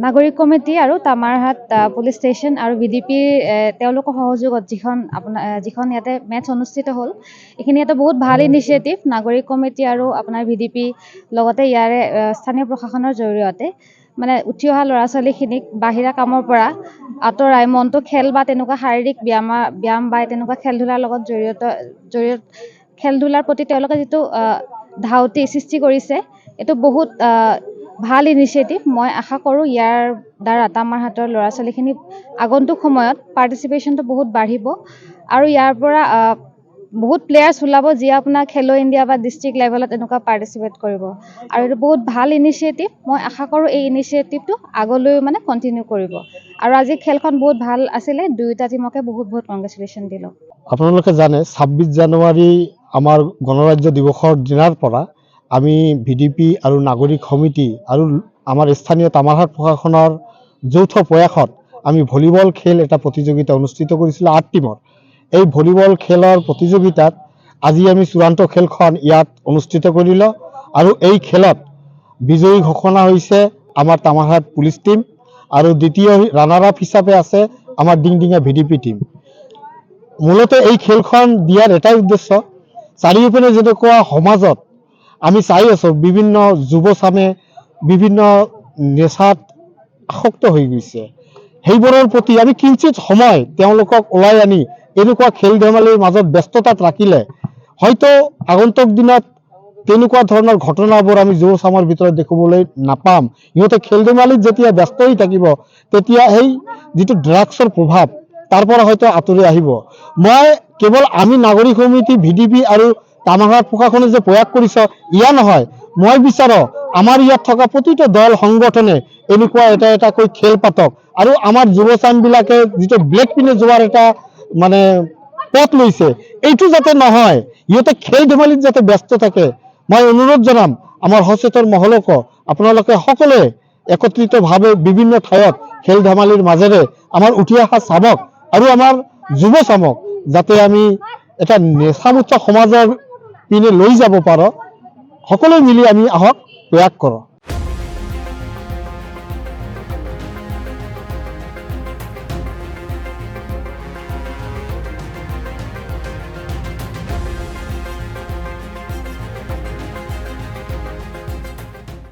নাগৰিক কমিটি আৰু Tamarhat police station আৰু ভিডিপি তেওঁলোকৰ সহযোগত যিখন ইয়াতে মেটচ অনুষ্ঠিত হ'ল, এইখিনি এটা বহুত ভাল ইনিচিয়েটিভ। নাগৰিক কমিটি আৰু আপোনাৰ ভিডিপি লগতে ইয়াৰে স্থানীয় প্ৰশাসনৰ জৰিয়তে মানে উঠি অহা ল'ৰা ছোৱালীখিনিক বাহিৰা কামৰ পৰা আঁতৰাই মনটো খেল বা তেনেকুৱা শাৰীৰিক ব্যায়াম বা তেনেকুৱা খেল ধূলাৰ লগত খেল ধূলাৰ প্ৰতি তেওঁলোকে যিটো ধাউতি সৃষ্টি কৰিছে, এইটো বহুত ভাল ইনিচিয়েটিভ। মই আশা কৰোঁ ইয়াৰ দ্বাৰা তামাৰহাটৰ ল'ৰা ছোৱালীখিনি আগন্তুক সময়ত পাৰ্টিচিপেশ্যনটো বহুত বাঢ়িব আৰু ইয়াৰ পৰা বহুত প্লেয়াৰ্ছ ওলাব যিয়ে আপোনাৰ খেলো ইণ্ডিয়া বা ডিষ্ট্ৰিক্ট লেভেলত এনেকুৱা পাৰ্টিচিপেট কৰিব আৰু এইটো বহুত ভাল ইনিচিয়েটিভ। মই আশা কৰোঁ এই ইনিচিয়েটিভটো আগলৈ মানে কণ্টিনিউ কৰিব আৰু আজি খেলখন বহুত ভাল আছিলে। দুয়োটা টিমকে বহুত বহুত কংগ্ৰেচুলেশ্যন দিলোঁ। আপোনালোকে জানে ২৬ জানুৱাৰী আমাৰ গণৰাজ্য দিৱসৰ দিনাৰ পৰা আমি ভিডিপি আৰু নাগৰিক সমিতি আৰু আমাৰ স্থানীয় তামাৰহাট প্ৰশাসনৰ যৌথ প্ৰয়াসত আমি ভলীবল খেল এটা প্ৰতিযোগিতা অনুষ্ঠিত কৰিছিলোঁ ৮ টিমৰ। এই ভলীবল খেলৰ প্ৰতিযোগিতাত আজি আমি চূড়ান্ত খেলখন ইয়াত অনুষ্ঠিত কৰিলোঁ আৰু এই খেলত বিজয়ী ঘোষণা হৈছে আমাৰ তামাৰহাট পুলিচ টিম আৰু দ্বিতীয় ৰানাৰ আপ হিচাপে আছে আমাৰ ডিংডিঙা ভিডিপি টিম। মূলতে এই খেলখন দিয়াৰ এটাই উদ্দেশ্য, চাৰিওপিনে যেনেকুৱা সমাজত আমি চাই আছোঁ বিভিন্ন যুৱচামে বিভিন্ন নেশাত আসক্ত হৈ গৈছে, সেইবোৰৰ প্ৰতি আমি কিঞ্চিত সময় তেওঁলোকক ওলাই আনি এনেকুৱা খেল ধেমালিৰ মাজত ব্যস্ততাত ৰাখিলে হয়তো আগন্তুক দিনত তেনেকুৱা ধৰণৰ ঘটনাবোৰ আমি যুৱচামৰ ভিতৰত দেখিবলৈ নাপাম। সিহঁতে খেল ধেমালিত যেতিয়া ব্যস্ত হৈ থাকিব তেতিয়া সেই যিটো ড্ৰাগছৰ প্ৰভাৱ তাৰ পৰা হয়তো আঁতৰি আহিব। মই কেৱল আমি নাগৰিক সমিতি ভিডিপি আৰু তামাৰহাট প্ৰশাসনে যে প্ৰয়াস কৰিছে ইয়া নহয়, মই বিচাৰোঁ আমাৰ ইয়াত থকা প্ৰতিটো দল সংগঠনে এনেকুৱা এটাকৈ খেল পাতক আৰু আমাৰ যুৱচামবিলাকে যিটো ব্লেক পিনে যোৱাৰ এটা মানে পথ লৈছে এইটো যাতে নহয়, সিহঁতে খেল ধেমালিত যাতে ব্যস্ত থাকে। মই অনুৰোধ জনাম আমাৰ সচেতন মহলকো আপোনালোকে সকলোৱে একত্ৰিতভাৱে বিভিন্ন ঠাইত খেল ধেমালিৰ মাজেৰে আমাৰ উঠি অহা চামক আৰু আমাৰ যুৱচামক যাতে আমি এটা নেশামুক্ত সমাজৰ পিনে লৈ যাব পাৰোঁ, সকলোৱে মিলি আমি আহক প্ৰয়াস কৰোঁ।